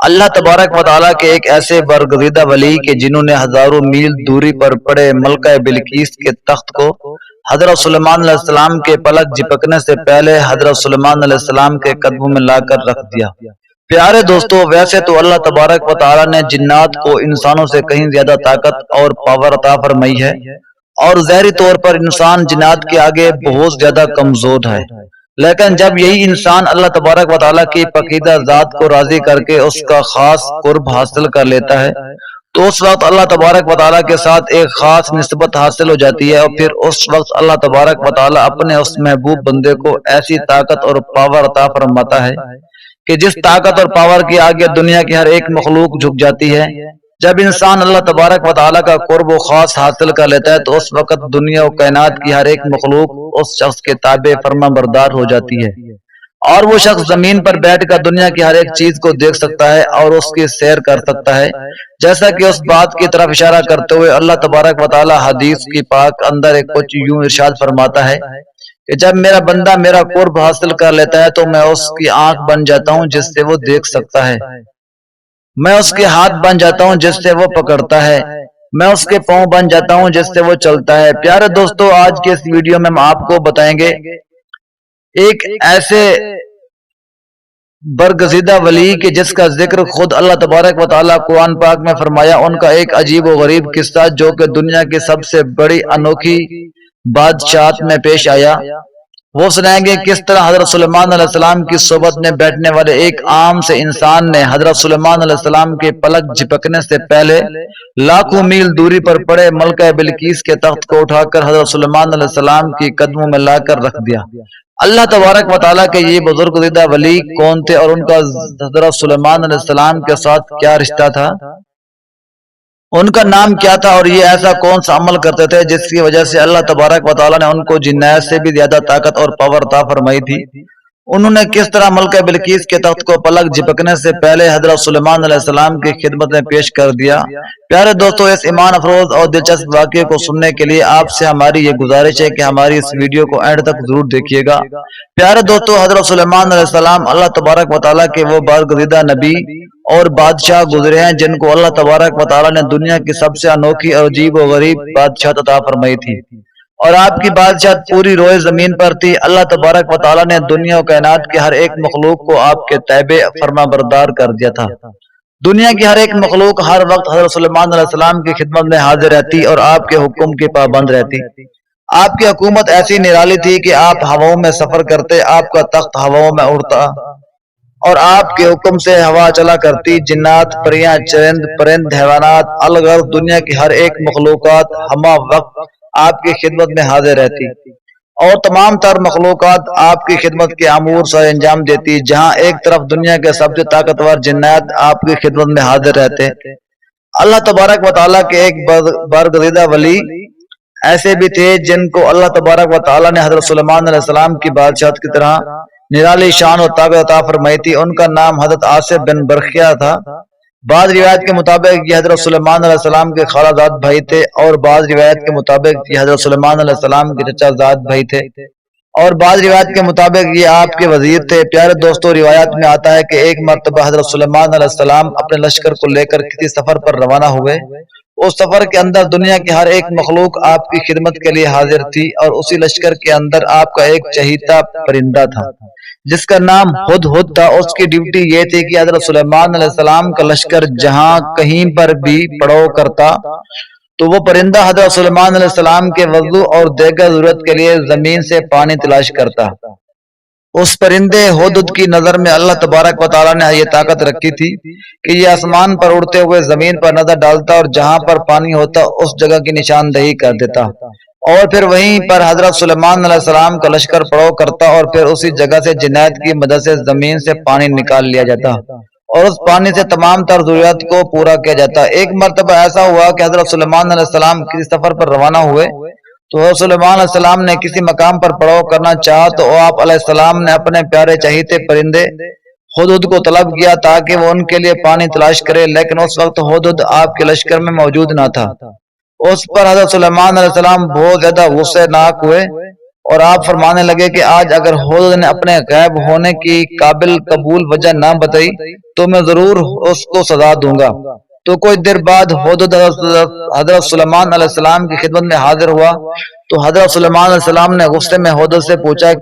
اللہ تبارک و تعالیٰ کے ایک ایسے برگزیدہ ولی کے جنہوں نے ہزاروں میل دوری پر پڑے ملکہ بلقیس کے تخت کو حضرت سلیمان علیہ السلام کے پلک جھپکنے سے پہلے حضرت سلیمان علیہ السلام کے قدموں میں لا کر رکھ دیا۔ پیارے دوستو، ویسے تو اللہ تبارک و تعالیٰ نے جنات کو انسانوں سے کہیں زیادہ طاقت اور پاور عطا فرمائی ہے، اور ظاہری طور پر انسان جنات کے آگے بہت زیادہ کمزور ہے، لیکن جب یہی انسان اللہ تبارک و تعالیٰ کی پاکیزہ ذات کو راضی کر کے اس کا خاص قرب حاصل کر لیتا ہے تو اس وقت اللہ تبارک و تعالیٰ کے ساتھ ایک خاص نسبت حاصل ہو جاتی ہے، اور پھر اس وقت اللہ تبارک و تعالیٰ اپنے اس محبوب بندے کو ایسی طاقت اور پاور عطا فرماتا ہے کہ جس طاقت اور پاور کے آگے دنیا کی ہر ایک مخلوق جھک جاتی ہے۔ جب انسان اللہ تبارک و تعالیٰ کا قرب و خاص حاصل کر لیتا ہے تو اس وقت دنیا و کائنات کی ہر ایک مخلوق اس شخص کے تابع فرما بردار ہو جاتی ہے، اور وہ شخص زمین پر بیٹھ کر دنیا کی ہر ایک چیز کو دیکھ سکتا ہے اور اس کی سیر کر سکتا ہے، جیسا کہ اس بات کی طرف اشارہ کرتے ہوئے اللہ تبارک و تعالیٰ حدیث کی پاک اندر ایک کچھ یوں ارشاد فرماتا ہے کہ جب میرا بندہ میرا قرب حاصل کر لیتا ہے تو میں اس کی آنکھ بن جاتا ہوں جس سے وہ دیکھ سکتا ہے، میں اس کے ہاتھ بن جاتا ہوں جس سے وہ پکڑتا ہے، میں اس کے پاؤں بن جاتا ہوں جس سے وہ چلتا ہے۔ پیارے دوستو، آج کے اس ویڈیو میں ہم آپ کو بتائیں گے ایک ایسے برگزیدہ ولی کہ جس کا ذکر خود اللہ تبارک و تعالیٰ قرآن پاک میں فرمایا، ان کا ایک عجیب و غریب قصہ جو کہ دنیا کی سب سے بڑی انوکھی بادشاہت میں پیش آیا۔ وہ سنائیں گے کس طرح حضرت سلیمان علیہ السلام کی صحبت میں بیٹھنے والے ایک عام سے انسان نے حضرت سلیمان علیہ السلام کے پلک جھپکنے سے پہلے لاکھوں میل دوری پر پڑے ملکہ بلقیس کے تخت کو اٹھا کر حضرت سلیمان علیہ السلام کی قدموں میں لا کر رکھ دیا۔ اللہ تبارک و تعالیٰ کے یہ بزرگزیدہ ولی کون تھے اور ان کا حضرت سلیمان علیہ السلام کے ساتھ کیا رشتہ تھا، ان کا نام کیا تھا، اور یہ ایسا کون سا عمل کرتے تھے جس کی وجہ سے اللہ تبارک و تعالیٰ نے ان کو جنات سے بھی زیادہ طاقت اور پاور عطا فرمائی تھی، انہوں نے کس طرح ملکہ بلقیس کے تخت کو پلک جھپکنے سے پہلے حضرت سلیمان علیہ السلام کی خدمت میں پیش کر دیا۔ پیارے دوستو، اس ایمان افروز اور دلچسپ واقعے کو سننے کے لیے آپ سے ہماری یہ گزارش ہے کہ ہماری اس ویڈیو کو اینڈ تک ضرور دیکھیے گا۔ پیارے دوستو، حضرت سلیمان علیہ السلام اللہ تبارک و تعالیٰ کے وہ برگزیدہ نبی اور بادشاہ گزرے ہیں جن کو اللہ تبارک و تعالیٰ نے دنیا کی سب سے انوکھی اور عجیب و غریب بادشاہت عطا فرمائی تھی، اور آپ کی بادشاہت پوری روئے زمین پر تھی۔ اللہ تبارک و تعالیٰ نے دنیا و کائنات کے ہر ایک مخلوق کو آپ کے تابع فرما بردار کر دیا تھا۔ دنیا کی ہر ایک مخلوق ہر وقت حضرت سلیمان علیہ السلام کی خدمت میں حاضر رہتی اور آپ کے حکم کی پابند رہتی۔ آپ کی حکومت ایسی نرالی تھی کہ آپ ہواؤں میں سفر کرتے، آپ کا تخت ہواؤں میں اڑتا اور آپ کے حکم سے ہوا چلا کرتی۔ جنات، پریاں، چرند پرند، حیوانات، الغرض دنیا کی ہر ایک مخلوقات ہمہ وقت آپ کی خدمت میں حاضر رہتی، اور تمام تر مخلوقات آپ کی خدمت کے امور سر انجام دیتی۔ جہاں ایک طرف دنیا کے سب سے طاقتور جنات آپ کی خدمت میں حاضر رہتے، اللہ تبارک و تعالیٰ کے ایک برگزیدہ ولی ایسے بھی تھے جن کو اللہ تبارک و تعالیٰ نے حضرت سلیمان علیہ السلام کی بادشاہت کی طرح نرالی شان اور طاقت عطا فرمائی تھی۔ ان کا نام حضرت آصف بن برخیہ تھا۔ بعض روایت کے مطابق یہ حضرت سلیمان علیہ السلام کے خالہ زاد بھائی تھے، اور بعض روایت کے مطابق یہ حضرت سلیمان علیہ السلام کے چچا زاد بھائی تھے، اور بعض روایت کے مطابق یہ آپ کے وزیر تھے۔ پیارے دوستو، روایت میں آتا ہے کہ ایک مرتبہ حضرت سلیمان علیہ السلام اپنے لشکر کو لے کر کسی سفر پر روانہ ہوئے۔ اس سفر کے اندر دنیا کی ہر ایک مخلوق آپ کی خدمت کے لیے حاضر تھی، اور اسی لشکر کے اندر آپ کا ایک چہیتا پرندہ تھا جس کا نام ہد ہد تھا۔ اس کی ڈیوٹی یہ تھی کہ حضرت سلیمان علیہ السلام کا لشکر جہاں کہیں پر بھی پڑاؤ کرتا تو وہ پرندہ حضرت سلیمان علیہ السلام کے وضو اور دیگر ضرورت کے لیے زمین سے پانی تلاش کرتا۔ اس پرندے ہدہد کی نظر میں اللہ تبارک و تعالیٰ نے یہ طاقت رکھی تھی کہ یہ آسمان پر اڑتے ہوئے زمین پر نظر ڈالتا اور جہاں پر پانی ہوتا اس جگہ کی نشاندہی کر دیتا، اور پھر وہیں پر حضرت سلیمان علیہ السلام کا لشکر پڑاؤ کرتا، اور پھر اسی جگہ سے جنات کی مدد سے زمین سے پانی نکال لیا جاتا اور اس پانی سے تمام تر ضروریات کو پورا کیا جاتا۔ ایک مرتبہ ایسا ہوا کہ حضرت سلیمان علیہ السلام کسی سفر پر روانہ ہوئے تو حضرت سلیمان علیہ السلام نے کسی مقام پر پڑاؤ کرنا چاہا تو آپ علیہ السلام نے اپنے پیارے چہیتے پرندے ہدہد کو طلب کیا تاکہ وہ ان کے لیے پانی تلاش کرے، لیکن اس وقت ہدہد آپ کے لشکر میں موجود نہ تھا۔ اس پر حضرت سلیمان علیہ السلام بہت زیادہ غصے ناک ہوئے اور آپ فرمانے لگے کہ آج اگر حضرت نے اپنے غائب ہونے کی قابل قبول وجہ نہ بتائی تو میں ضرور اس کو سزا دوں گا۔ تو کچھ دیر بعد حضرت سلیمان علیہ السلام کی خدمت میں حاضر ہوا تو حضرت سلیمان علیہ السلام نے غصے میں حضرت سے پوچھا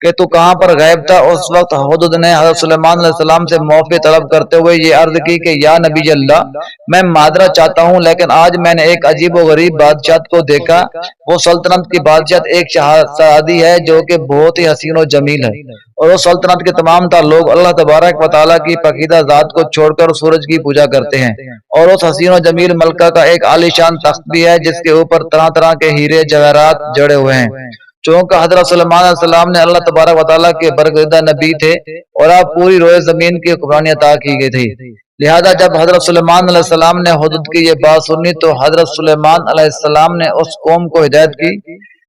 کہ تو کہاں پر غائب تھا؟ اس وقت حضرت نے حضرت سلیمان علیہ السلام سے معافی طلب کرتے ہوئے یہ عرض کی کہ یا نبی اللہ، میں معذرت چاہتا ہوں، لیکن آج میں نے ایک عجیب و غریب بادشاہ کو دیکھا۔ وہ سلطنت کی بادشاہ ایک شہزادی ہے جو کہ بہت ہی حسین و جمیل ہے، اور وہ سلطنت کے تمام تر لوگ اللہ تبارک و تعالیٰ کی پاکیزہ ذات کو چھوڑ کر سورج کی پوجا کرتے ہیں، اور اس حسین و جمیل ملکہ کا ایک عالی شان تخت بھی ہے جس کے اوپر طرح طرح کے ہیرے جواہرات جڑے ہوئے ہیں۔ چونکہ حضرت سلیمان علیہ السلام نے اللہ تبارک و تعالیٰ کے برگزیدہ نبی تھے اور آپ پوری روئے زمین کی حکمرانی عطا کی گئی تھی، لہذا جب حضرت سلیمان علیہ السلام نے حضرت کی یہ بات سنی تو حضرت سلیمان علیہ السلام نے اس قوم کو ہدایت کی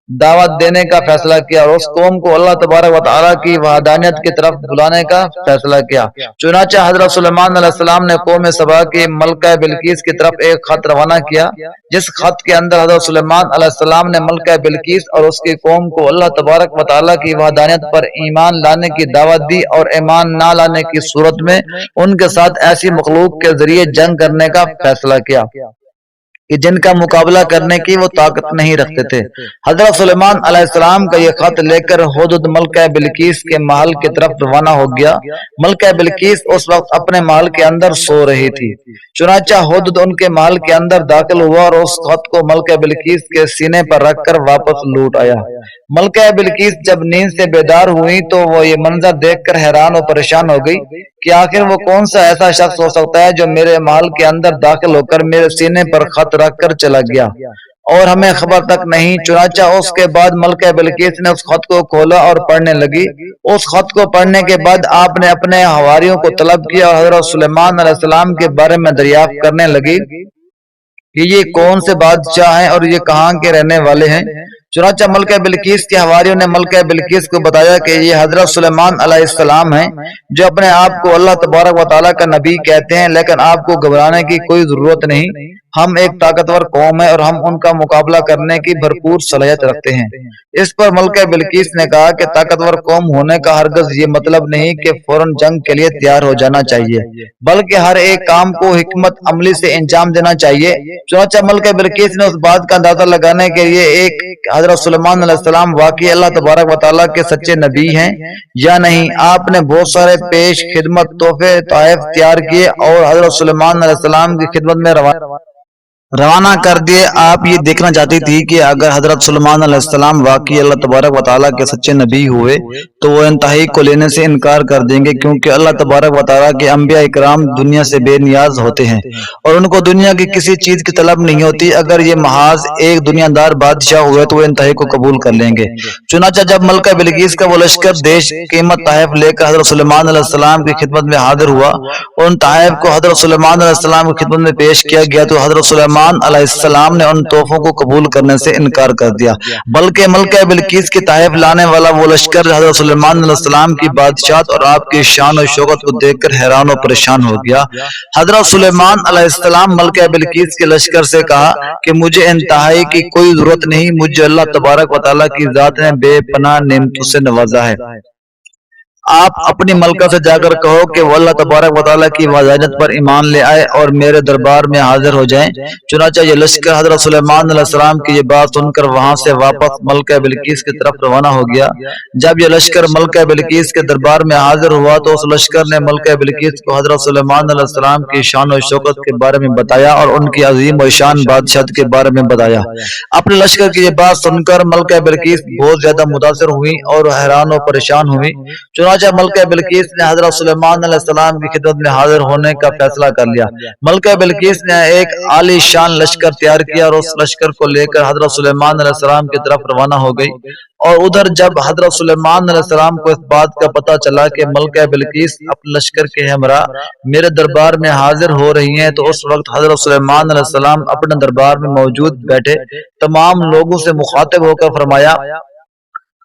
دعوت دینے کا فیصلہ کیا اور اس قوم کو اللہ تبارک و تعالیٰ کی وحدانیت کی طرف بلانے کا فیصلہ کیا۔ چنانچہ حضرت سلیمان علیہ السلام نے قوم سبا کی ملکہ بلقیس کی طرف ایک خط روانہ کیا، جس خط کے اندر حضرت سلیمان علیہ السلام نے ملکہ بلقیس اور اس کی قوم کو اللہ تبارک و تعالیٰ کی وحدانیت پر ایمان لانے کی دعوت دی اور ایمان نہ لانے کی صورت میں ان کے ساتھ ایسی مخلوق کے ذریعے جنگ کرنے کا فیصلہ کیا کہ جن کا مقابلہ کرنے کی وہ طاقت نہیں رکھتے تھے۔ حضرت سلیمان علیہ السلام کا یہ خط لے کر حضرت ملکہ بلقیس کے محل کی طرف روانہ ہو گیا۔ ملکہ بلقیس اس وقت اپنے محل کے اندر سو رہی تھی، چنانچہ حضرت ان کے محل کے اندر داخل ہوا اور اس خط کو ملکہ بلقیس کے سینے پر رکھ کر واپس لوٹ آیا۔ ملکہ بلقیس جب نیند سے بیدار ہوئی تو وہ یہ منظر دیکھ کر حیران اور پریشان ہو گئی کہ آخر وہ کون سا ایسا شخص ہو سکتا ہے جو میرے محل کے اندر داخل ہو کر میرے سینے پر خط رکھ کر چلا گیا اور ہمیں خبر تک نہیں۔ چنانچہ اس کے بعد ملکہ بلقیس نے اس خط کو کھولا اور پڑھنے لگی۔ اس خط کو پڑھنے کے بعد آپ نے اپنے حواریوں کو طلب کیا اور حضرت سلیمان علیہ السلام کے بارے میں دریافت کرنے لگی کہ یہ کون سے بادشاہ ہیں اور یہ کہاں کے رہنے والے ہیں۔ چنانچہ ملکہ بلقیس کے حواریوں نے ملکہ بلقیس کو بتایا کہ یہ حضرت سلیمان علیہ السلام ہیں جو اپنے آپ کو اللہ تبارک و تعالیٰ کا نبی کہتے ہیں، لیکن آپ کو گھبرانے کی کوئی ضرورت نہیں، ہم ایک طاقتور قوم ہیں اور ہم ان کا مقابلہ کرنے کی بھرپور صلاحیت رکھتے ہیں۔ اس پر ملکہ بلقیس نے کہا کہ طاقتور قوم ہونے کا ہرگز یہ مطلب نہیں کہ فوراً جنگ کے لیے تیار ہو جانا چاہیے، بلکہ ہر ایک کام کو حکمت عملی سے انجام دینا چاہیے۔ چنانچہ ملکہ بلقیس نے اس بات کا اندازہ لگانے کے لیے ایک حضرت سلیمان علیہ السلام واقعی اللہ تبارک و تعالیٰ کے سچے نبی ہیں یا نہیں، آپ نے بہت سارے پیش خدمت تحفے تحائف تیار کیے اور حضرت سلیمان علیہ السلام کی خدمت میں روانہ کر دیے۔ آپ یہ دیکھنا چاہتی تھی کہ اگر حضرت سلیمان علیہ السلام واقعی اللہ تبارک و تعالیٰ کے سچے نبی ہوئے تو وہ انتہائی کو لینے سے انکار کر دیں گے، کیونکہ اللہ تبارک و تعالیٰ کے انبیاء اکرام دنیا سے بے نیاز ہوتے ہیں اور ان کو دنیا کی کسی چیز کی طلب نہیں ہوتی۔ اگر یہ محاذ ایک دنیا دار بادشاہ ہوئے تو وہ انتہائی کو قبول کر لیں گے۔ چنانچہ جب ملکہ بلقیس کا وہ لشکر دیش قیمت تحائف لے کر حضرت سلیمان علیہ السلام کی خدمت میں حاضر ہوا اور ان تحائف کو حضرت سلیمان علیہ السلام کی خدمت میں پیش کیا گیا تو حضرت سلیمان علیہ السلام نے ان تحفوں کو قبول کرنے سے انکار کر دیا، بلکہ ملکہ بلقیس کی تحائف لانے والا وہ لشکر حضرت سلیمان علیہ السلام کی بادشاہت اور آپ کی شان و شوکت کو دیکھ کر حیران و پریشان ہو گیا۔ حضرت سلیمان علیہ السلام ملکہ بلقیس کے لشکر سے کہا کہ مجھے انتہائی کی کوئی ضرورت نہیں، مجھے اللہ تبارک و تعالیٰ کی ذات نے بے پناہ نعمتوں سے نوازا ہے، آپ اپنی ملکہ سے جا کر کہو کہ وہ اللہ تبارک و تعالیٰ کی وحدانیت پر ایمان لے آئے اور میرے دربار میں حاضر ہو جائیں۔ چنانچہ یہ لشکر حضرت سلیمان علیہ السلام کی یہ بات سن کر وہاں سے واپس ملکہ بلقیس کی طرف روانہ ہو گیا۔ جب یہ لشکر ملکہ بلقیس کے دربار میں حاضر ہوا تو اس لشکر نے ملکہ بلقیس کو حضرت سلیمان علیہ السلام کی شان و شوکت کے بارے میں بتایا اور ان کی عظیم و شان بادشاہت کے بارے میں بتایا۔ اپنے لشکر کی یہ بات سن کر ملکہ بلقیس بہت زیادہ متاثر ہوئی اور حیران و پریشان ہوئی۔ چنانچہ ملکہ بلقیس نے حضرت سلیمان علیہ السلام کی خدمت میں حاضر ہونے کا فیصلہ کر لیا۔ ملکہ بلقیس نے ایک عالی شان لشکر تیار کیا اور اس لشکر کو لے کر حضرت سلیمان علیہ السلام کی طرف روانہ ہو گئی، اور ادھر جب حضرت سلیمان علیہ السلام کو اس بات کا پتہ چلا کہ ملکہ بلقیس اپنے لشکر کے ہمراہ میرے دربار میں حاضر ہو رہی ہیں تو اس وقت حضرت سلیمان علیہ السلام اپنے دربار میں موجود بیٹھے تمام لوگوں سے مخاطب ہو کر فرمایا،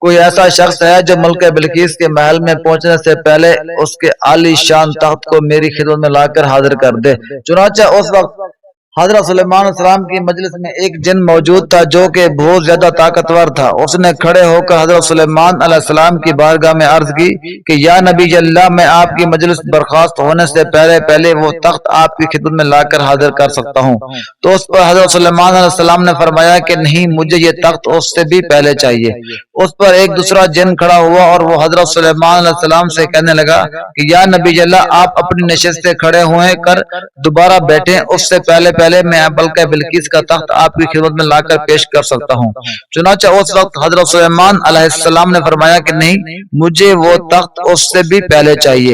کوئی ایسا شخص ہے جو ملکہ بلقیس کے محل میں پہنچنے سے پہلے اس کے عالی شان تخت کو میری خدمت میں لا کر حاضر کر دے۔ چنانچہ اس وقت حضرت سلیمان علیہ السلام کی مجلس میں ایک جن موجود تھا جو کہ بہت زیادہ طاقتور تھا۔ اس نے کھڑے ہو کر حضرت سلیمان علیہ السلام کی بارگاہ میں عرض کی کہ یا نبی اللہ، میں آپ کی مجلس برخاست ہونے سے پہلے وہ تخت آپ کی خدمت میں لا کر حاضر کر سکتا ہوں۔ تو اس پر حضرت سلیمان علیہ السلام نے فرمایا کہ نہیں، مجھے یہ تخت اس سے بھی پہلے چاہیے۔ اس پر ایک دوسرا جن کھڑا ہوا اور وہ حضرت سلیمان علیہ السلام سے کہنے لگا کہ یا نبی اللہ، آپ اپنی نشست سے کھڑے ہوئے کر دوبارہ بیٹھیں، اس سے پہلے میں ملکہ بلقیس کا تخت آپ کی خدمت میں لا کر پیش کر سکتا ہوں۔ چنانچہ اس وقت حضرت سلیمان علیہ السلام نے فرمایا کہ نہیں، مجھے وہ تخت اس سے بھی پہلے چاہیے۔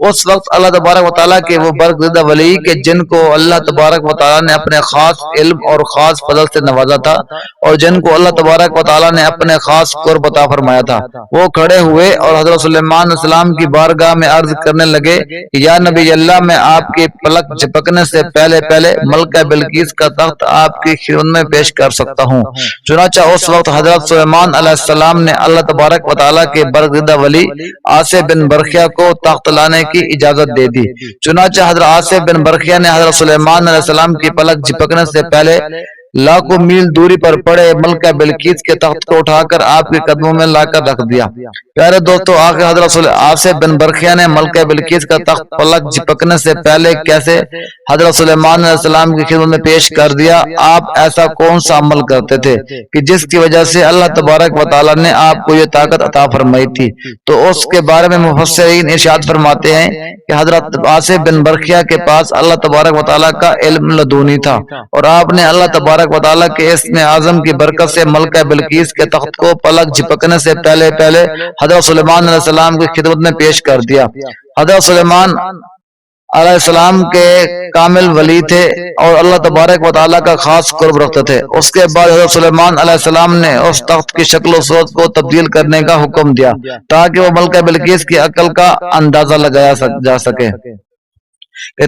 اس وقت اللہ تبارک و تعالیٰ کے وہ برگزیدہ ولی کہ جن کو اللہ تبارک و تعالیٰ نے اپنے خاص علم اور خاص فضل سے نوازا تھا، اور جن کو اللہ تبارک و تعالیٰ نے اپنے خاص قرب عطا فرمایا تھا، وہ کھڑے ہوئے اور حضرت سلیمان علیہ السلام کی بارگاہ میں عرض کرنے لگے کہ یا نبی اللہ، میں آپ کے پلک جھپکنے سے پہلے ملکہ بلقیس کا تخت آپ کی خدمت میں پیش کر سکتا ہوں۔ چنانچہ اس وقت حضرت سلیمان علیہ السلام نے اللہ تبارک و تعالیٰ کے برگزیدہ ولی عاصم بن برقیہ کو تخت لانے کی اجازت دے دی۔ چنانچہ حضرت عاصم بن برقیہ نے حضرت سلیمان علیہ السلام کی پلک جھپکنے سے پہلے لاکھوں میل دوری پر پڑے ملکہ بلقیس کے تخت کو اٹھا کر آپ کے قدموں میں لا کر رکھ دیا۔ پیارے دوستو، آخر حضرت عاصم بن برقیہ نے ملکہ بلقیس کا تخت پلک جھپکنے سے پہلے کیسے حضرت سلیمان علیہ السلام کی خدمت میں پیش کر دیا؟ آپ ایسا کون سا عمل کرتے تھے کہ جس کی وجہ سے اللہ تبارک و تعالیٰ نے آپ کو یہ طاقت عطا فرمائی تھی؟ تو اس کے بارے میں مفسرین ارشاد فرماتے ہیں کہ حضرت عاصم بن برقیہ کے پاس اللہ تبارک و تعالیٰ کا علم لدونی تھا، اور آپ نے اللہ تبارک و تعالیٰ کے اسم اعظم کی برکت سے ملکہ بلقیس کے تخت کو پلک جھپکنے سے پہلے حضرت سلیمان علیہ السلام کی خدمت میں پیش کر دیا۔ حضرت سلیمان علیہ السلام کے کامل ولی تھے اور اللہ تبارک و تعالیٰ کا خاص قرب رکھتے تھے۔ اس کے بعد حضرت سلیمان علیہ السلام نے اس تخت کی شکل و صورت کو تبدیل کرنے کا حکم دیا تاکہ وہ ملکہ بلقیس کی عقل کا اندازہ لگایا جا سکے،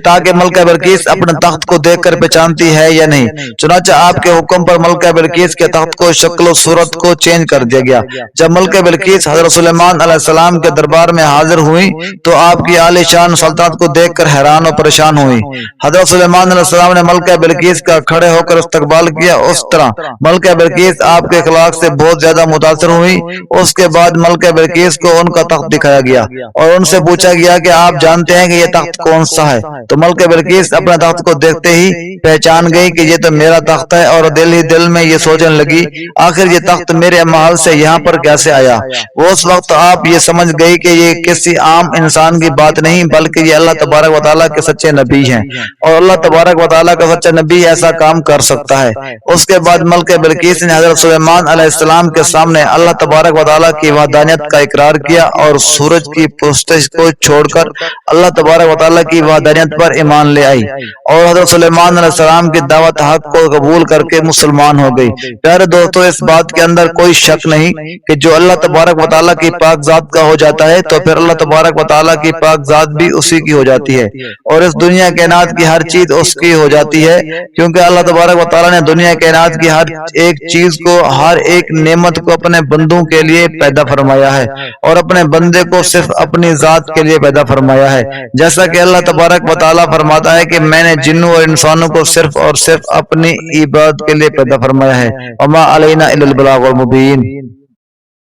تاکہ ملکہ بلقیس اپنے تخت کو دیکھ کر پہچانتی ہے یا نہیں۔ چنانچہ آپ کے حکم پر ملکہ بلقیس کے تخت کو شکل و صورت کو چینج کر دیا گیا۔ جب ملکہ بلقیس حضرت سلیمان علیہ السلام کے دربار میں حاضر ہوئی تو آپ کی عالی شان سلطنت کو دیکھ کر حیران و پریشان ہوئی۔ حضرت سلیمان علیہ السلام نے ملکہ بلقیس کا کھڑے ہو کر استقبال کیا۔ اس طرح ملکہ بلقیس آپ کے اخلاق سے بہت زیادہ متاثر ہوئی۔ اس کے بعد ملکہ بلقیس کو ان کا تخت دکھایا گیا اور ان سے پوچھا گیا کہ آپ جانتے ہیں کہ یہ تخت کون سا ہے؟ تو ملکہ بلقیس اپنے تخت کو دیکھتے ہی پہچان گئی کہ یہ تو میرا تخت ہے، اور دل میں یہ سوچنے لگی آخر یہ تخت میرے محل سے یہاں پر کیسے آیا۔ وہ اس وقت آپ یہ سمجھ گئی کہ یہ کسی عام انسان کی بات نہیں بلکہ یہ اللہ تبارک و تعالیٰ کے سچے نبی ہیں، اور اللہ تبارک و تعالیٰ کا سچا نبی ایسا کام کر سکتا ہے۔ اس کے بعد ملکہ بلقیس نے حضرت سلیمان علیہ السلام کے سامنے اللہ تبارک و تعالیٰ کی وحدانیت کا اقرار کیا اور سورج کی پرستش کو چھوڑ کر اللہ تبارک و تعالیٰ کی وحدانیت پر ایمان لے آئی، اور حضرت سلیمان علیہ السلام کی دعوت حق کو قبول کر کے مسلمان ہو گئی۔ پیارے دوستو، اس بات کے اندر کوئی شک نہیں کہ جو اللہ تبارک و تعالیٰ کی پاک ذات کا ہو جاتا ہے تو پھر اللہ تبارک و تعالیٰ کی پاک ذات بھی اسی کی ہو جاتی ہے، اور اس دنیا کائنات کی ہر چیز اس کی ہو جاتی ہے، کیونکہ اللہ تبارک و تعالیٰ نے دنیا کائنات کی ہر ایک چیز کو، ہر ایک نعمت کو اپنے بندوں کے لیے پیدا فرمایا ہے، اور اپنے بندے کو صرف اپنی ذات کے لیے پیدا فرمایا ہے۔ جیسا کہ اللہ تبارک و تعالیٰ فرماتا ہے کہ میں نے جنوں اور انسانوں کو صرف اور صرف اپنی عبادت کے لیے پیدا فرمایا ہے، وما علینا الا البلاغ المبین۔